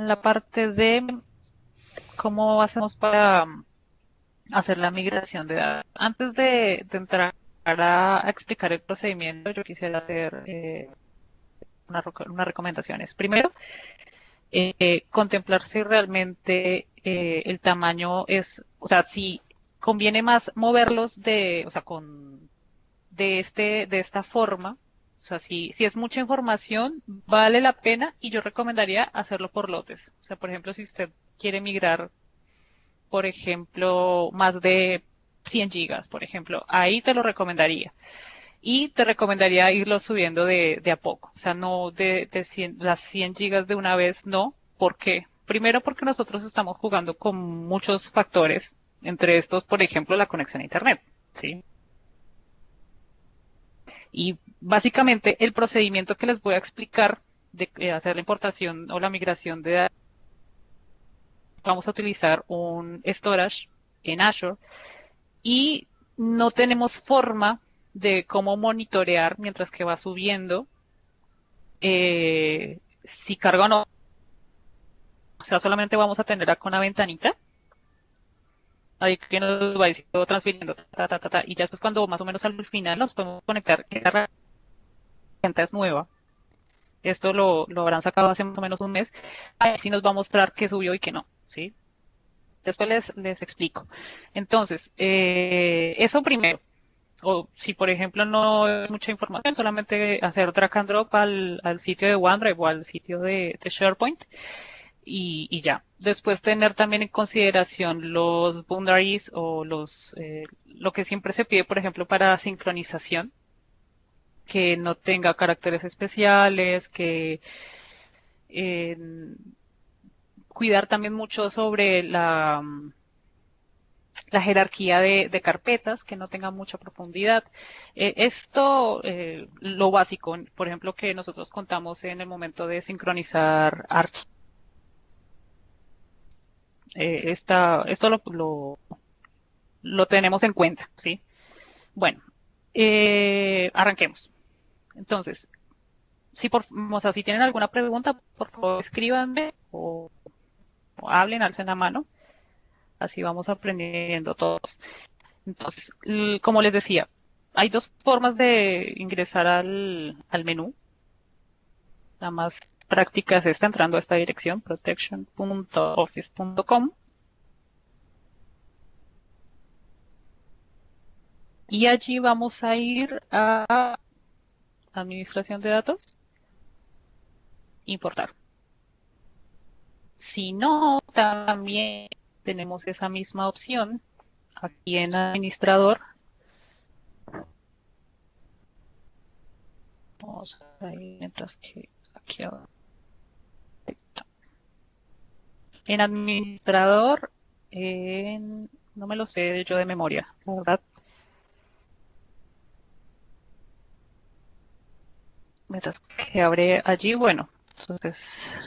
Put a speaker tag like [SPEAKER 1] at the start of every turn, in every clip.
[SPEAKER 1] en la parte de cómo hacemos para hacer la migración de datos. Antes de entrar a explicar el procedimiento, yo quisiera hacer unas recomendaciones. Primero, contemplar si realmente el tamaño es, o sea, si conviene más moverlos o sea, de esta forma. O sea, si es mucha información, vale la pena y yo recomendaría hacerlo por lotes. O sea, por ejemplo, si usted quiere migrar, por ejemplo, más de 100 gigas, por ejemplo, ahí te lo recomendaría. Y te recomendaría irlo subiendo de a poco. O sea, no de 100, las 100 gigas de una vez, no. ¿Por qué? Primero porque nosotros estamos jugando con muchos factores, entre estos, por ejemplo, la conexión a Internet. ¿Sí? Y básicamente el procedimiento que les voy a explicar de hacer la importación o la migración de datos, vamos a utilizar un storage en Azure y no tenemos forma de cómo monitorear mientras que va subiendo si carga o no. O sea, solamente vamos a tener acá una ventanita ahí que nos va diciendo transfiriendo, y ya después cuando más o menos al final nos podemos conectar. Esta herramienta es nueva. Esto lo habrán sacado hace más o menos un mes. Ahí sí nos va a mostrar qué subió y qué no, ¿sí? Después les explico. Entonces, eso primero. O si, por ejemplo, no es mucha información, solamente hacer drag and drop al sitio de OneDrive o al sitio de SharePoint y ya. Después tener también en consideración los boundaries o lo que siempre se pide, por ejemplo, para sincronización, que no tenga caracteres especiales, que eh, cuidar también mucho sobre la jerarquía de carpetas, que no tenga mucha profundidad. Lo básico, por ejemplo, que nosotros contamos en el momento de sincronizar archivos. Esto lo tenemos en cuenta, ¿sí? Bueno, arranquemos. Entonces, o sea, si tienen alguna pregunta, por favor escríbanme o hablen, alcen la mano. Así vamos aprendiendo todos. Entonces, como les decía, hay dos formas de ingresar al menú. La más práctica es esta, entrando a esta dirección, protection.office.com. Y allí vamos a ir a administración de datos, importar. Si no, también tenemos esa misma opción aquí en administrador. Vamos a ir mientras que aquí abajo. En administrador, no me lo sé yo de memoria, la verdad. Mientras que abre allí, bueno, entonces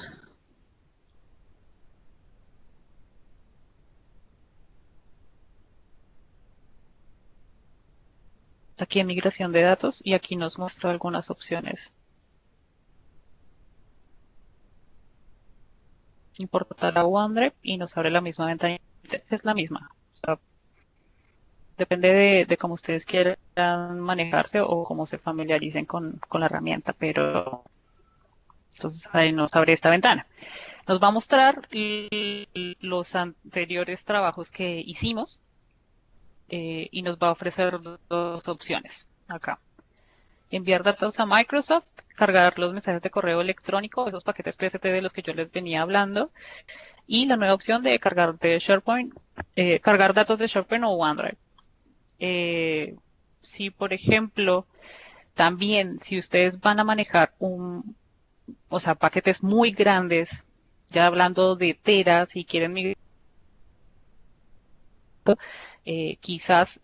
[SPEAKER 1] aquí en migración de datos y aquí nos muestra algunas opciones. Importar a OneDrive y nos abre la misma ventana. Es la misma. O sea, depende de cómo ustedes quieran manejarse o cómo se familiaricen con la herramienta, pero entonces ahí nos abre esta ventana. Nos va a mostrar los anteriores trabajos que hicimos y nos va a ofrecer dos opciones acá. Enviar datos a Microsoft, cargar los mensajes de correo electrónico, esos paquetes PST de los que yo les venía hablando, y la nueva opción de cargar de SharePoint, cargar datos de SharePoint o OneDrive. Si, por ejemplo, también si ustedes van a manejar o sea, paquetes muy grandes, ya hablando de teras y quieren migrar, quizás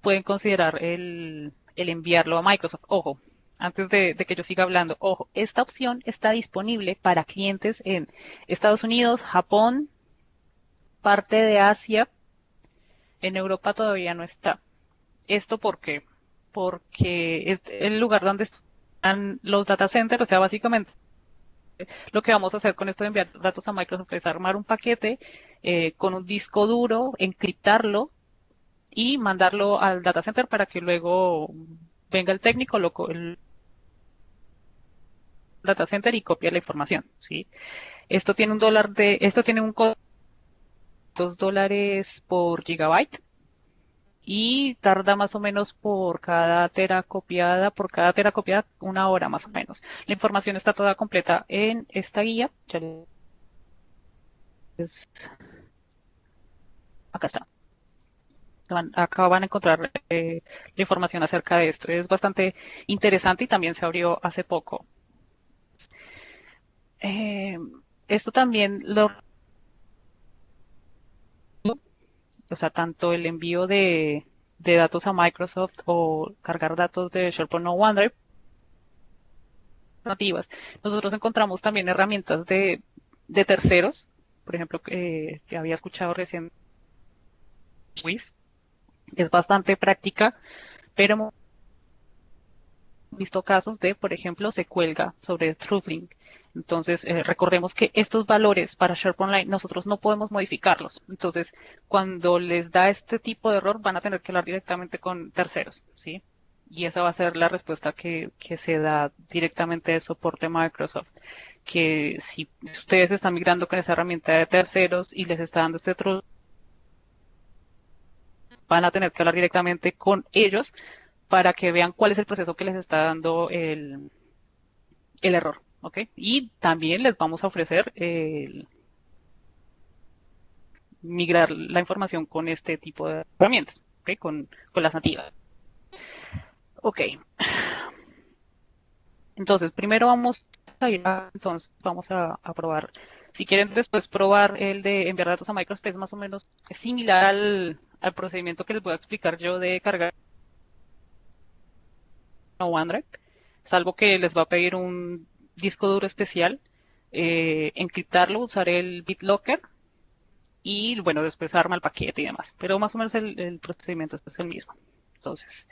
[SPEAKER 1] pueden considerar el enviarlo a Microsoft. Ojo, antes de que yo siga hablando, ojo, esta opción está disponible para clientes en Estados Unidos, Japón, parte de Asia, en Europa todavía no está. ¿Esto por qué? Porque es el lugar donde están los data centers, o sea, básicamente lo que vamos a hacer con esto de enviar datos a Microsoft es armar un paquete con un disco duro, encriptarlo y mandarlo al data center para que luego venga el técnico, el data center y copie la información, ¿sí? Esto tiene un costo de $2 por gigabyte y tarda más o menos por cada tera copiada, 1 hora más o menos. La información está toda completa en esta guía. Acá está. Acá van a encontrar la información acerca de esto. Es bastante interesante y también se abrió hace poco. Eh, Esto también o sea, tanto el envío de datos a Microsoft o cargar datos de SharePoint o OneDrive, nativas. Nosotros encontramos también herramientas de terceros, por ejemplo, que había escuchado recién, Wiz, es bastante práctica, pero hemos visto casos de, por ejemplo, se cuelga sobre TruthLink. Entonces, recordemos que estos valores para SharePoint Online nosotros no podemos modificarlos. Entonces, cuando les da este tipo de error, van a tener que hablar directamente con terceros, ¿sí? Y esa va a ser la respuesta que se da directamente del soporte Microsoft. Que si ustedes están migrando con esa herramienta de terceros y les está dando este truth, van a tener que hablar directamente con ellos para que vean cuál es el proceso que les está dando el error, ¿ok? Y también les vamos a ofrecer migrar la información con este tipo de herramientas, ¿ok? Con las nativas. Ok, entonces primero vamos a probar. Si quieren después probar el de enviar datos a Microsoft, es más o menos similar al procedimiento que les voy a explicar yo de cargar a OneDrive, salvo que les va a pedir un disco duro especial, encriptarlo, usar el BitLocker y bueno, después arma el paquete y demás. Pero más o menos el procedimiento es el mismo. Entonces,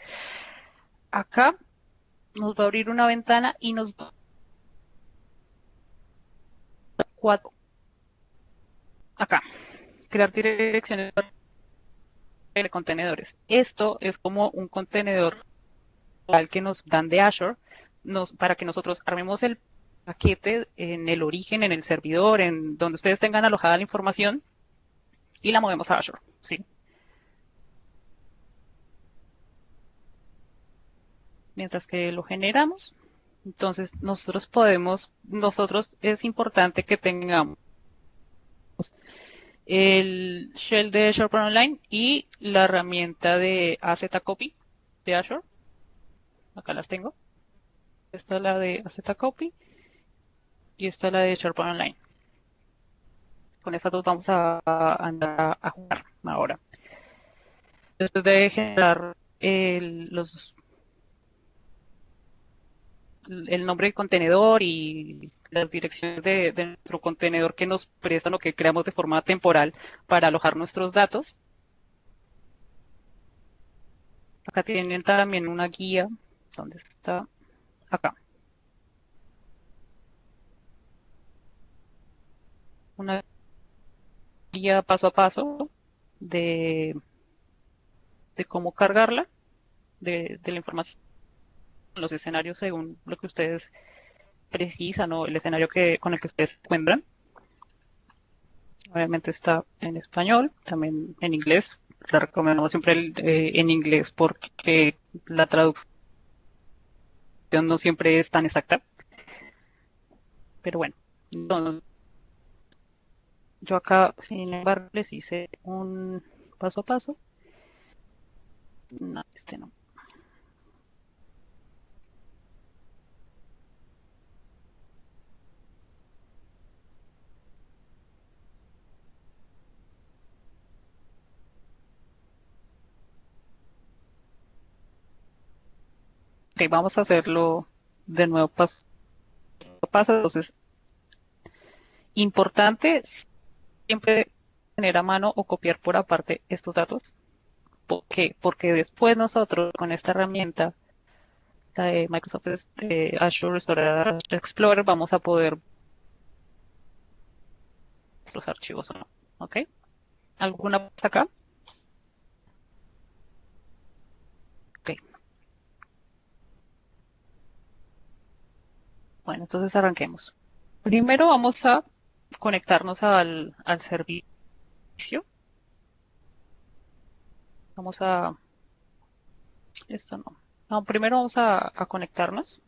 [SPEAKER 1] acá nos va a abrir una ventana y nos va a cuatro. Acá, crear direcciones de contenedores. Esto es como un contenedor que nos dan de Azure para que nosotros armemos el paquete en el origen, en el servidor, en donde ustedes tengan alojada la información y la movemos a Azure, ¿sí? Mientras que lo generamos, entonces nosotros es importante que tengamos el shell de SharePoint Online y la herramienta de AZ Copy de Azure. Acá las tengo. Esta es la de AZ Copy y esta es la de SharePoint Online. Con estas dos vamos a jugar ahora. Después de generar el nombre del contenedor y las direcciones de nuestro contenedor que nos prestan o que creamos de forma temporal para alojar nuestros datos. Acá tienen también una guía. ¿Dónde está? Acá. Una guía paso a paso de, de cómo cargarla, de la información, los escenarios según lo que ustedes precisan o el escenario con el que ustedes se encuentran. Obviamente está en español, también en inglés. Le recomendamos siempre en inglés porque la traducción no siempre es tan exacta. Pero bueno, entonces, yo acá, sin embargo, les hice un paso a paso. No, este no. Ok, vamos a hacerlo de nuevo paso a paso. Entonces, importante siempre tener a mano o copiar por aparte estos datos. ¿Por qué? Porque después nosotros con esta herramienta de Microsoft Azure Storage Explorer vamos a poder nuestros archivos o no. ¿Ok? ¿Alguna pregunta acá? Ok. Bueno, entonces arranquemos. Primero vamos a conectarnos al servicio. Vamos a... Esto no. No, primero vamos a conectarnos.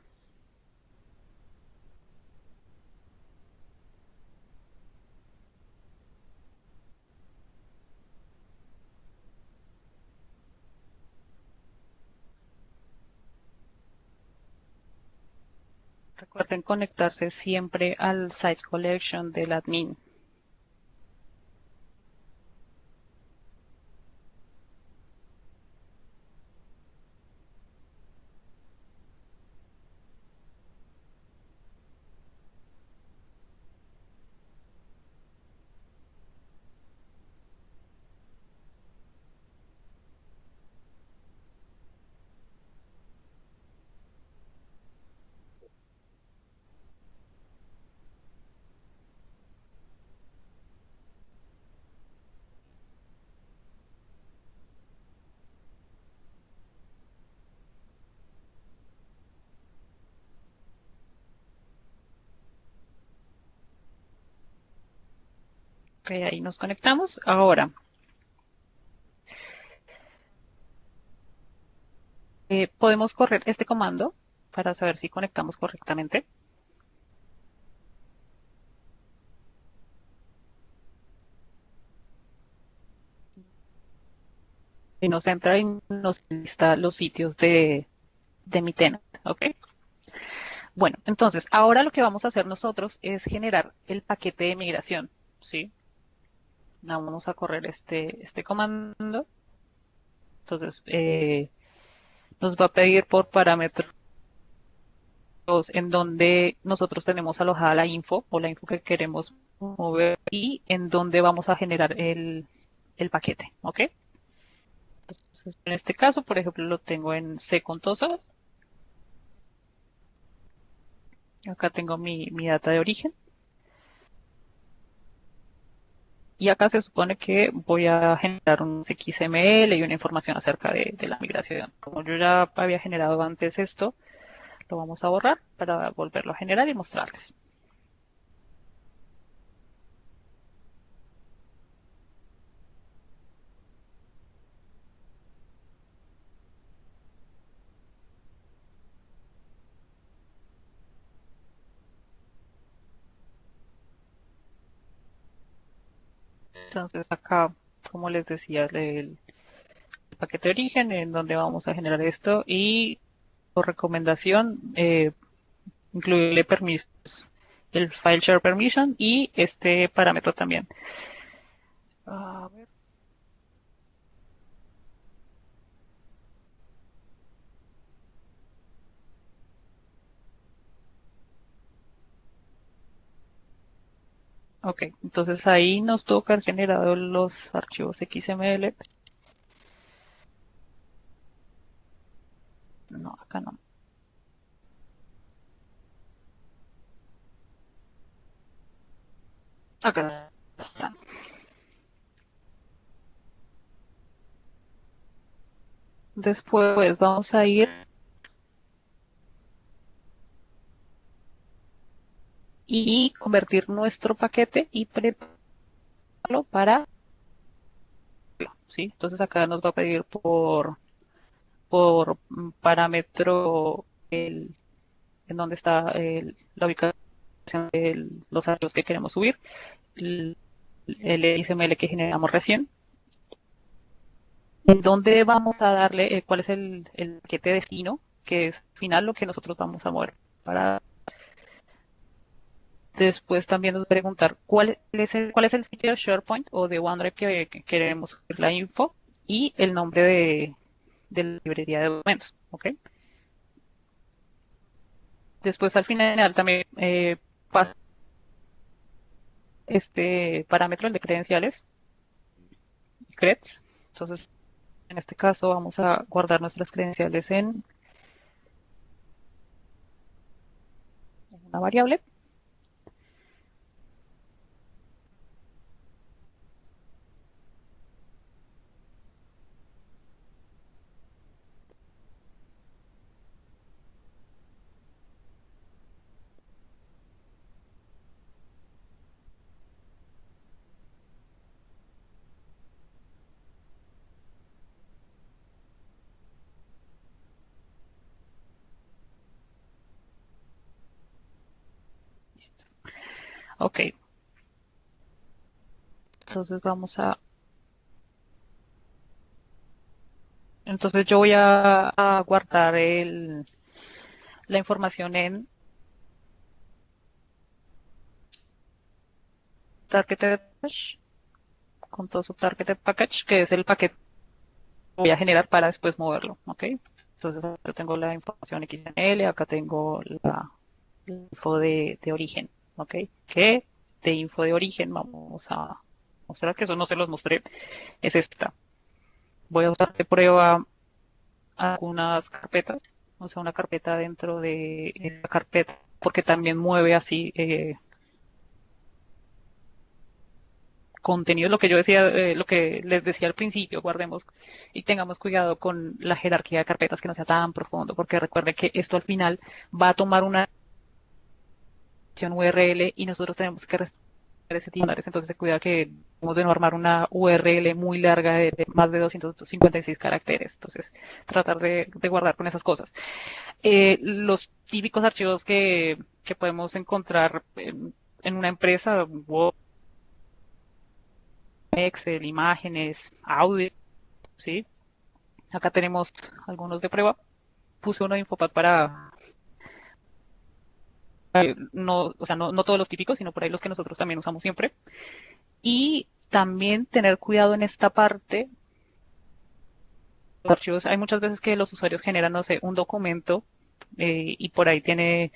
[SPEAKER 1] Recuerden conectarse siempre al site collection del admin. Ok, ahí nos conectamos. Ahora, podemos correr este comando para saber si conectamos correctamente. Y nos entra y nos lista los sitios de mi tenant. ¿Ok? Bueno, entonces, ahora lo que vamos a hacer nosotros es generar el paquete de migración. ¿Sí? Vamos a correr este comando. Entonces, nos va a pedir por parámetros en donde nosotros tenemos alojada la info o la info que queremos mover y en donde vamos a generar el paquete, ¿ok? Entonces, en este caso, por ejemplo, lo tengo en C Contosa. Acá tengo mi data de origen. Y acá se supone que voy a generar un XML y una información acerca de la migración. Como yo ya había generado antes esto, lo vamos a borrar para volverlo a generar y mostrarles. Entonces acá, como les decía, el paquete de origen en donde vamos a generar esto y por recomendación incluirle permisos, el file share permission y este parámetro también. A ver. Ok, entonces ahí nos toca haber generado los archivos XML. No, acá no. Acá están. Después vamos a ir y convertir nuestro paquete y prepararlo para, ¿sí? Entonces acá nos va a pedir por parámetro en donde está la ubicación de los archivos que queremos subir, el XML que generamos recién, en donde vamos a darle cuál es el paquete destino, que es al final lo que nosotros vamos a mover. Para después también nos preguntar cuál es el sitio de SharePoint o de OneDrive que queremos subir la info y el nombre de la librería de documentos. ¿Ok? Después al final también pasa este parámetro, el de credenciales, creds. Entonces, en este caso vamos a guardar nuestras credenciales en una variable. Ok, entonces entonces yo voy a guardar la información en Targeted Package, con todo su Targeted Package, que es el paquete que voy a generar para después moverlo, ¿ok? Entonces yo tengo la información XML, acá tengo la info de origen, ¿ok? Que de info de origen vamos a mostrar, que eso no se los mostré, es esta. Voy a usar de prueba algunas carpetas, o sea, una carpeta dentro de esta carpeta, porque también mueve así contenido, lo que yo decía, lo que les decía al principio, guardemos y tengamos cuidado con la jerarquía de carpetas que no sea tan profundo, porque recuerde que esto al final va a tomar una URL y nosotros tenemos que responder ese tipo de estándares, entonces se cuida que debemos de no armar una URL muy larga de más de 256 caracteres, entonces tratar de guardar con esas cosas. Los típicos archivos que podemos encontrar en una empresa, Word, Excel, imágenes, audio, ¿sí? Acá tenemos algunos de prueba. Puse uno de Infopad para, no, o sea, no todos los típicos, sino por ahí los que nosotros también usamos siempre. Y también tener cuidado en esta parte. Los archivos, hay muchas veces que los usuarios generan, no sé, un documento y por ahí tiene,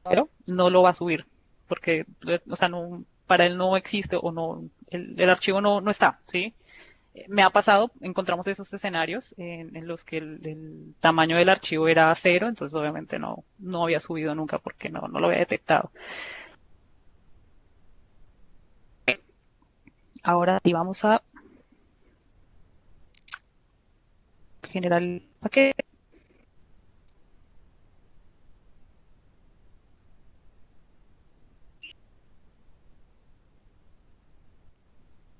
[SPEAKER 1] pero no lo va a subir porque, o sea, no, para él no existe o no, el archivo no está, ¿sí? Me ha pasado, encontramos esos escenarios en los que el tamaño del archivo era cero, entonces obviamente no había subido nunca porque no lo había detectado. Ahora sí vamos a generar el paquete.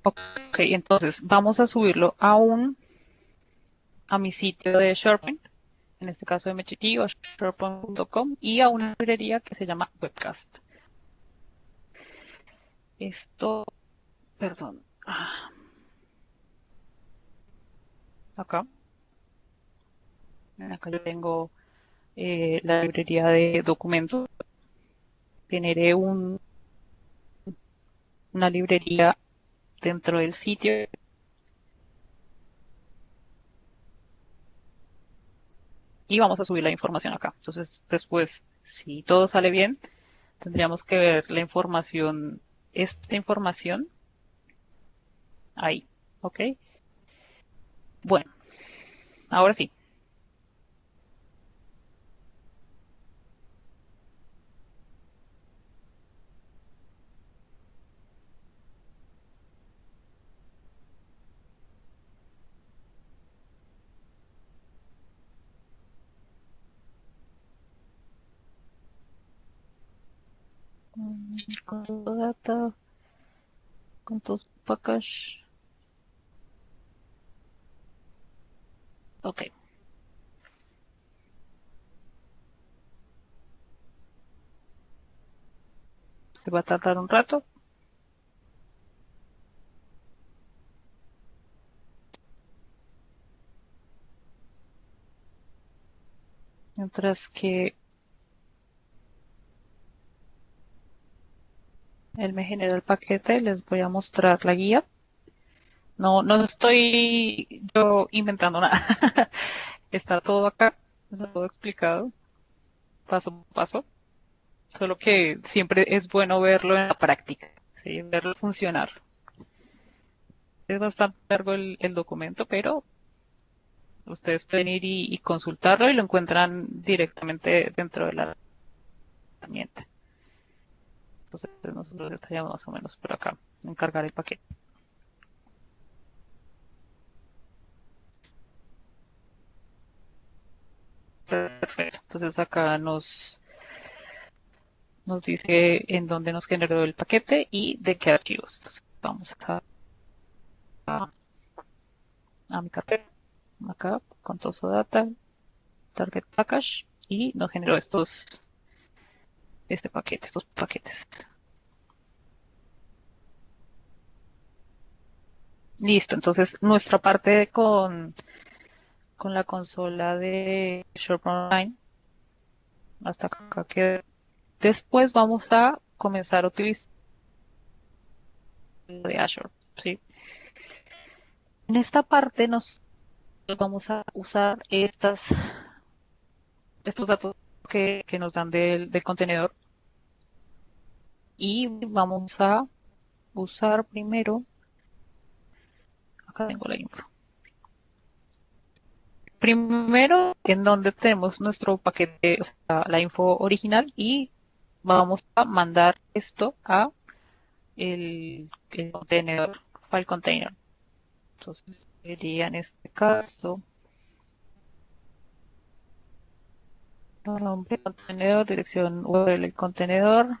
[SPEAKER 1] Ok, entonces vamos a subirlo a mi sitio de SharePoint, en este caso MHT o sharepoint.com, y a una librería que se llama Webcast. Esto, perdón, acá, acá yo tengo la librería de documentos. Generé una librería dentro del sitio y vamos a subir la información acá. Entonces, después, si todo sale bien, tendríamos que ver la información, esta información ahí, ¿ok? Bueno, ahora sí. Con tu data, con tus package. Ok, te va a tardar un rato. Mientras que él me genera el paquete, les voy a mostrar la guía. No estoy yo inventando nada. Está todo acá, está todo explicado, paso a paso. Solo que siempre es bueno verlo en la práctica, ¿sí? Verlo funcionar. Es bastante largo el documento, pero ustedes pueden ir y consultarlo y lo encuentran directamente dentro de la herramienta. Entonces nosotros estaríamos más o menos por acá, en cargar el paquete. Perfecto. Entonces acá nos dice en dónde nos generó el paquete y de qué archivos. Entonces vamos a mi carpeta, acá con Toso Data, Target Package y nos generó estos este paquete, estos paquetes. Listo, entonces nuestra parte con la consola de SharePoint Online, hasta acá que después vamos a comenzar a utilizar de Azure, ¿sí? En esta parte nos vamos a usar estos datos que nos dan del contenedor y vamos a usar primero, acá tengo la info, primero en donde tenemos nuestro paquete, o sea, la info original y vamos a mandar esto a el contenedor, file container. Entonces sería en este caso nombre contenedor, dirección URL del contenedor,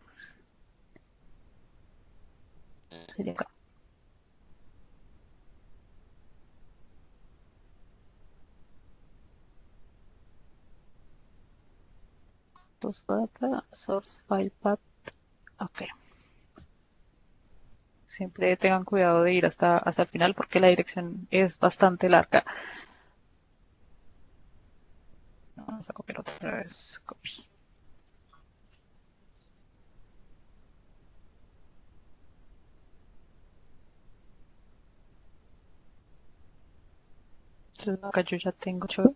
[SPEAKER 1] sería acá. Source data, source file path, ok. Siempre tengan cuidado de ir hasta el final porque la dirección es bastante larga. Vamos a copiar otra vez. Copy. Entonces acá yo ya tengo 8.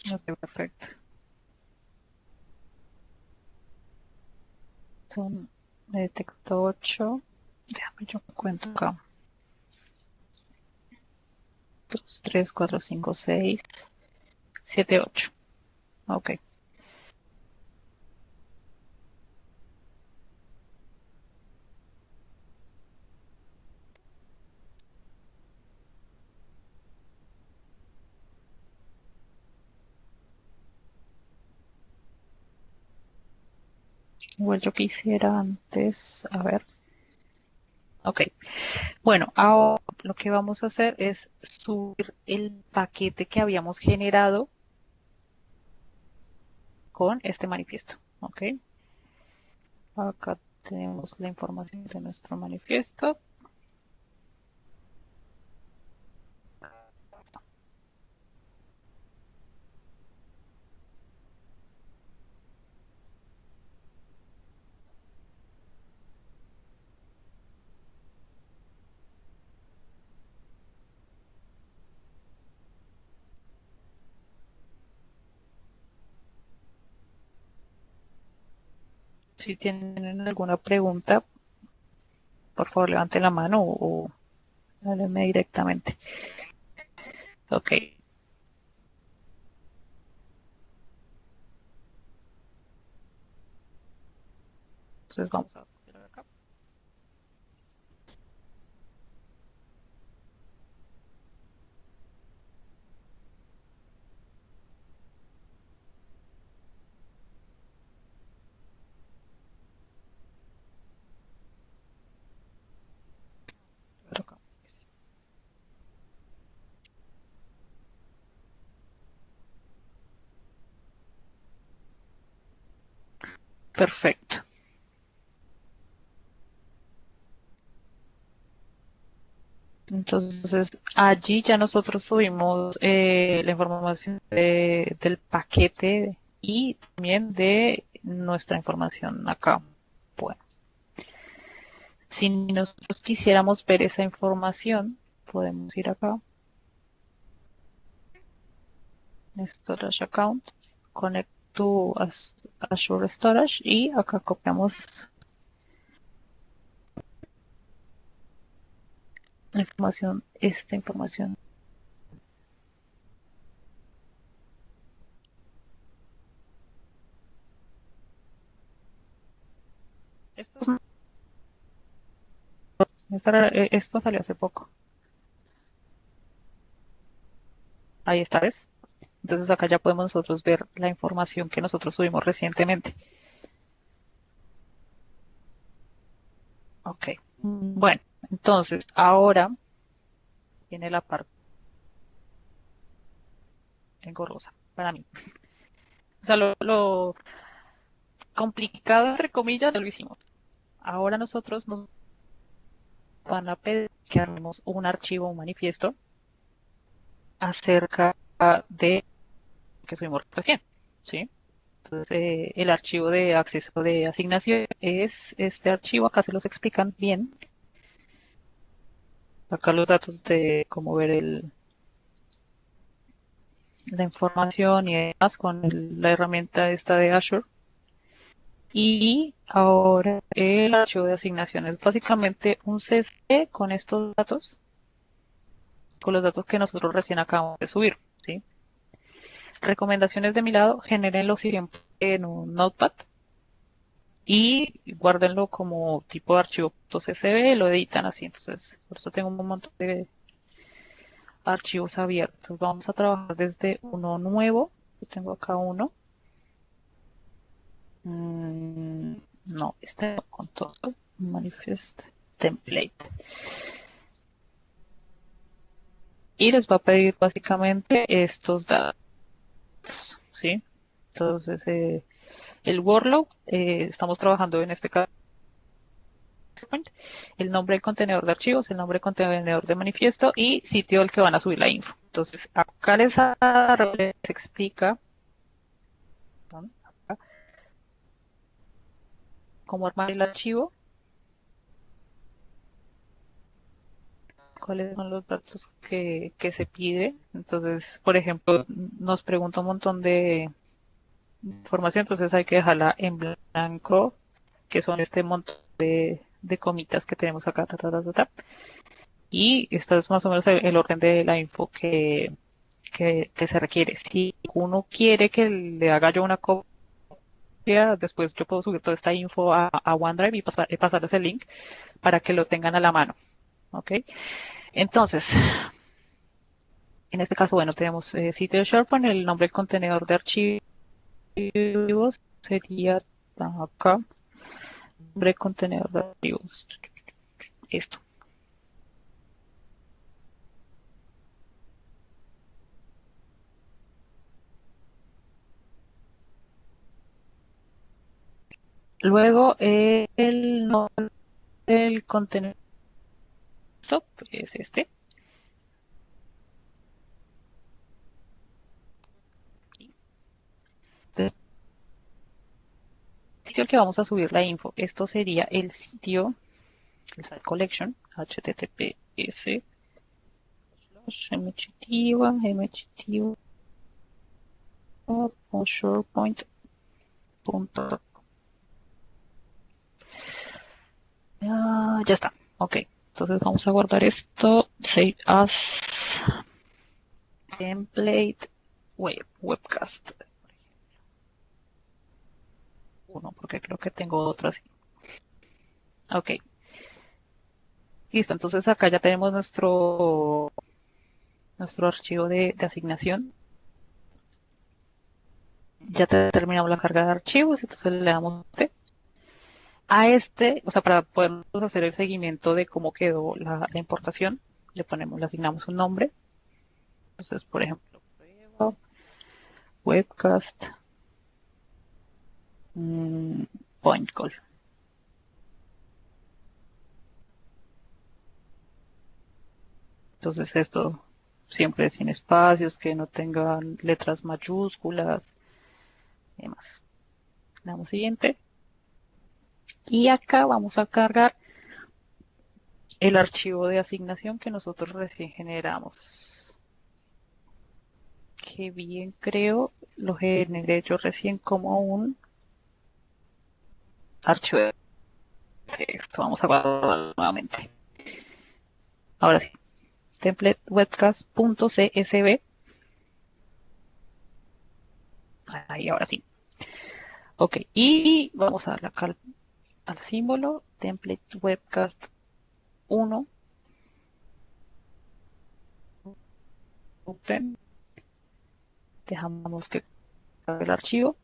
[SPEAKER 1] Ok, perfecto. Son, me detectó 8. Déjame yo cuento acá. 2, 3, 4, 5, 6, 7, 8. Ok. Igual yo quisiera antes, a ver. Ok. Bueno, ahora lo que vamos a hacer es subir el paquete que habíamos generado con este manifiesto. Ok. Acá tenemos la información de nuestro manifiesto. Si tienen alguna pregunta, por favor levanten la mano o háblenme directamente. Ok. Entonces vamos a ver acá. Perfecto. Entonces, allí ya nosotros subimos la información del paquete y también de nuestra información acá. Bueno, si nosotros quisiéramos ver esa información, podemos ir acá, Storage Account, Connect to Azure Storage y acá copiamos la información, esta información. Esto salió hace poco. Ahí está, ¿ves? Entonces acá ya podemos nosotros ver la información que nosotros subimos recientemente. Ok. Bueno, entonces ahora viene la parte engorrosa para mí. O sea, lo complicado, entre comillas, ya lo hicimos. Ahora nosotros nos van a pedir que armemos un archivo, un manifiesto acerca de que subimos recién, ¿sí? Entonces, el archivo de acceso de asignación es este archivo, acá se los explican bien. Acá los datos de cómo ver la información y demás con la herramienta esta de Azure. Y ahora el archivo de asignación es básicamente un CSV con estos datos, con los datos que nosotros recién acabamos de subir, ¿sí? Recomendaciones de mi lado, genérenlo siempre en un Notepad y guárdenlo como tipo de archivo .csv, lo editan así. Entonces, por eso tengo un montón de archivos abiertos. Vamos a trabajar desde uno nuevo. Yo tengo acá uno. No, este no, con todo. Manifest template. Y les va a pedir básicamente estos datos, ¿sí? Entonces, el workload, estamos trabajando en este caso el nombre del contenedor de archivos, el nombre del contenedor de manifiesto y sitio al que van a subir la info. Entonces, acá les explica cómo armar el archivo, cuáles son los datos que se pide. Entonces, por ejemplo, nos pregunta un montón de información, entonces hay que dejarla en blanco, que son este montón de comitas que tenemos acá. Y esto es más o menos el orden de la info que se requiere. Si uno quiere que le haga yo una copia, después yo puedo subir toda esta info a OneDrive y pasarles el link para que lo tengan a la mano. ¿Ok? Entonces, en este caso, bueno, tenemos sitio de SharePoint, el nombre del contenedor de archivos sería acá, nombre del contenedor de archivos. Esto. Luego, el nombre del contenedor es este. El sitio al que vamos a subir la info. Esto sería el sitio, el site collection, https sharepoint.com. Ya está. Ok. Entonces vamos a guardar esto. Save as template webcast. Uno, porque creo que tengo otras. Ok. Listo. Entonces acá ya tenemos nuestro archivo de asignación. Ya terminamos la carga de archivos. Entonces le damos a este, o sea, para poder hacer el seguimiento de cómo quedó la importación, le asignamos un nombre. Entonces, por ejemplo, webcast point call. Entonces esto siempre sin espacios, que no tengan letras mayúsculas y demás. Le damos siguiente. Y acá vamos a cargar el archivo de asignación que nosotros recién generamos. Que bien creo, lo generé yo recién como un archivo de texto. Vamos a guardarlo nuevamente. Ahora sí, template webcast.csv. Ahí, ahora sí. Ok, y vamos a darle acá al símbolo template webcast 1. Open. Dejamos que cargue el archivo.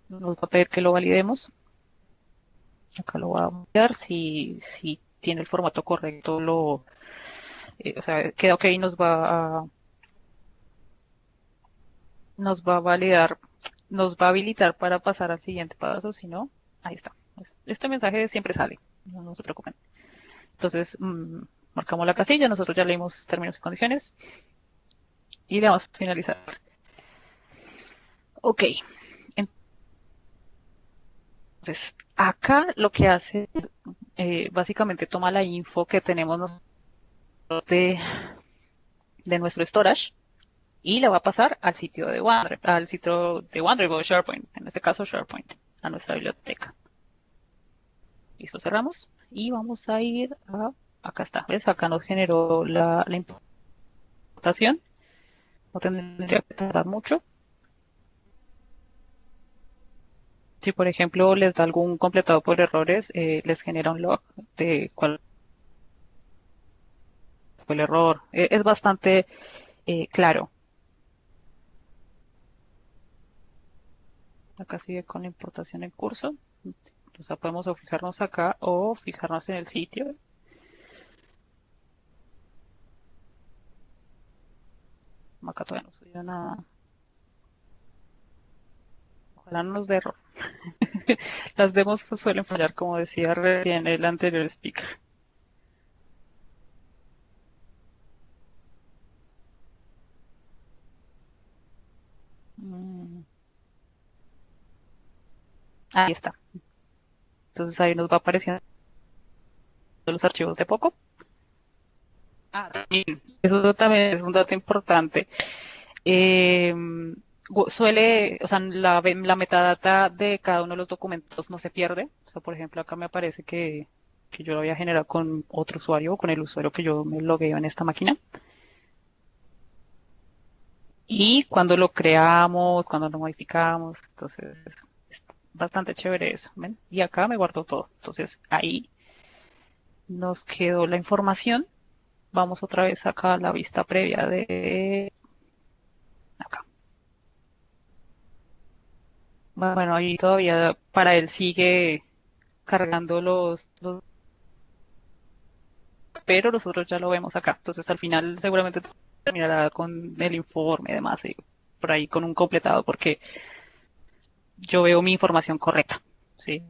[SPEAKER 1] Nos va a pedir que lo validemos. Acá lo voy a validar. Si tiene el formato correcto, o sea, queda ok, nos va a validar, nos va a habilitar para pasar al siguiente paso. Si no, ahí está. Este mensaje siempre sale, no se preocupen. Entonces, marcamos la casilla, nosotros ya leímos términos y condiciones y le vamos a finalizar. Ok, entonces acá lo que hace es, básicamente toma la info que tenemos nosotros de nuestro storage y la va a pasar al sitio de OneDrive, al sitio de OneDrive o SharePoint, en este caso SharePoint, a nuestra biblioteca. Listo, cerramos y vamos a ir a, acá está, ¿ves? Acá nos generó la importación, no tendría que tardar mucho. Si por ejemplo les da algún completado por errores, les genera un log de cuál fue el error. Es bastante claro. Acá sigue con la importación en curso. O sea, podemos o fijarnos acá o fijarnos en el sitio. Acá todavía no subió nada. Ojalá no nos dé error. Las demos suelen fallar, como decía recién el anterior speaker. Mm, Ahí está. Entonces ahí nos va apareciendo los archivos de poco. También, eso también es un dato importante. Eh, o sea, la metadata de cada uno de los documentos no se pierde. O sea, por ejemplo, acá me aparece que yo lo había generado con otro usuario o con el usuario que yo me logueo en esta máquina. Y cuando lo creamos, cuando lo modificamos, entonces es bastante chévere eso, ¿ven? Y acá me guardo todo. Entonces ahí nos quedó la información. Vamos otra vez acá a la vista previa de acá. Bueno, ahí todavía para él sigue cargando pero nosotros ya lo vemos acá. Entonces al final seguramente terminará con el informe y demás, y por ahí con un completado porque yo veo mi información correcta, ¿sí?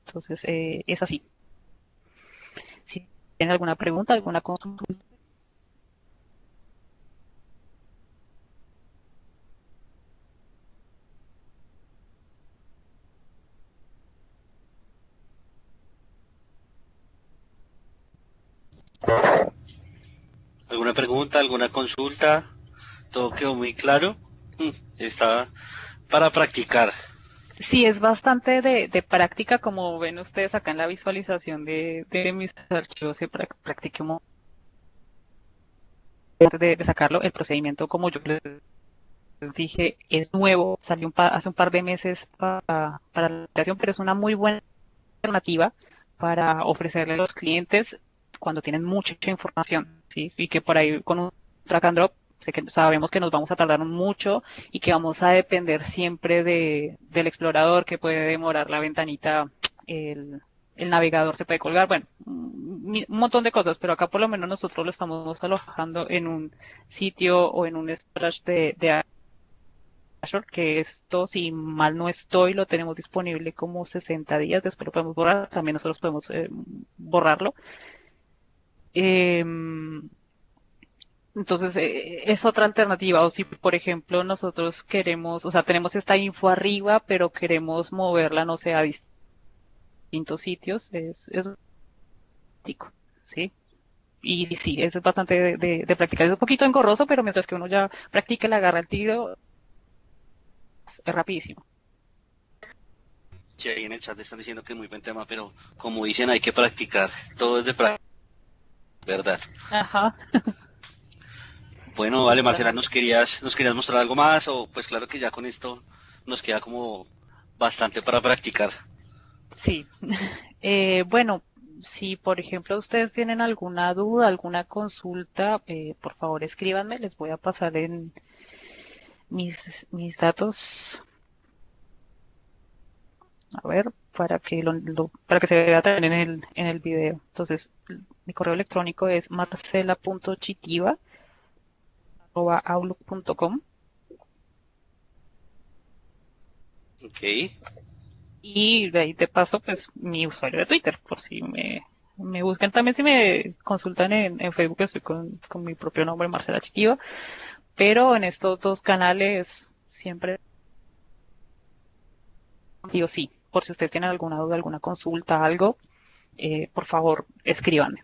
[SPEAKER 1] Entonces es así. Si tienen alguna pregunta, alguna consulta.
[SPEAKER 2] ¿Alguna pregunta, alguna consulta? ¿Todo quedó muy claro? Está para practicar.
[SPEAKER 1] Sí, es bastante de práctica, como ven ustedes acá en la visualización de mis archivos, se practiqué un momento de sacarlo. El procedimiento, como yo les dije, es nuevo, salió hace un par de meses para la creación, pero es una muy buena alternativa para ofrecerle a los clientes cuando tienen mucha información, ¿sí? Y que por ahí con un drag and drop, sé que sabemos que nos vamos a tardar mucho y que vamos a depender siempre del explorador, que puede demorar la ventanita, el, el navegador se puede colgar, bueno, un montón de cosas, pero acá por lo menos nosotros lo estamos alojando en un sitio o en un storage de Azure, que esto, si mal no estoy, lo tenemos disponible como 60 días, después lo podemos borrar, también nosotros podemos borrarlo. Eh, entonces, es otra alternativa. O si, por ejemplo, nosotros queremos, o sea, tenemos esta info arriba, pero queremos moverla, no sé, a distancia. distintos sitios es práctico, ¿sí? Y sí, eso es bastante de practicar. Es un poquito engorroso, pero mientras que uno ya practica, le agarra el tiro, es rapidísimo.
[SPEAKER 2] Sí, ahí en el chat están diciendo que es muy buen tema, pero como dicen, hay que practicar. Todo es de práctica, ¿verdad?
[SPEAKER 1] Ajá,
[SPEAKER 2] Bueno, vale, Marcela,
[SPEAKER 1] totalmente.
[SPEAKER 2] ¿nos querías mostrar algo más? O pues claro que ya con esto nos queda como bastante para practicar.
[SPEAKER 1] Sí. Bueno, si por ejemplo ustedes tienen alguna duda, alguna consulta, por favor escríbanme, les voy a pasar en mis datos, a ver, para que para que se vea también en el video. Entonces, mi correo electrónico es marcela.chitiva@outlook.com
[SPEAKER 2] Ok,
[SPEAKER 1] y de ahí de paso, pues mi usuario de Twitter, por si me buscan también, si me consultan en Facebook, estoy con mi propio nombre, Marcela Chitiva. Pero en estos dos canales siempre sí o sí, por si ustedes tienen alguna duda, alguna consulta, algo, por favor, escríbanme.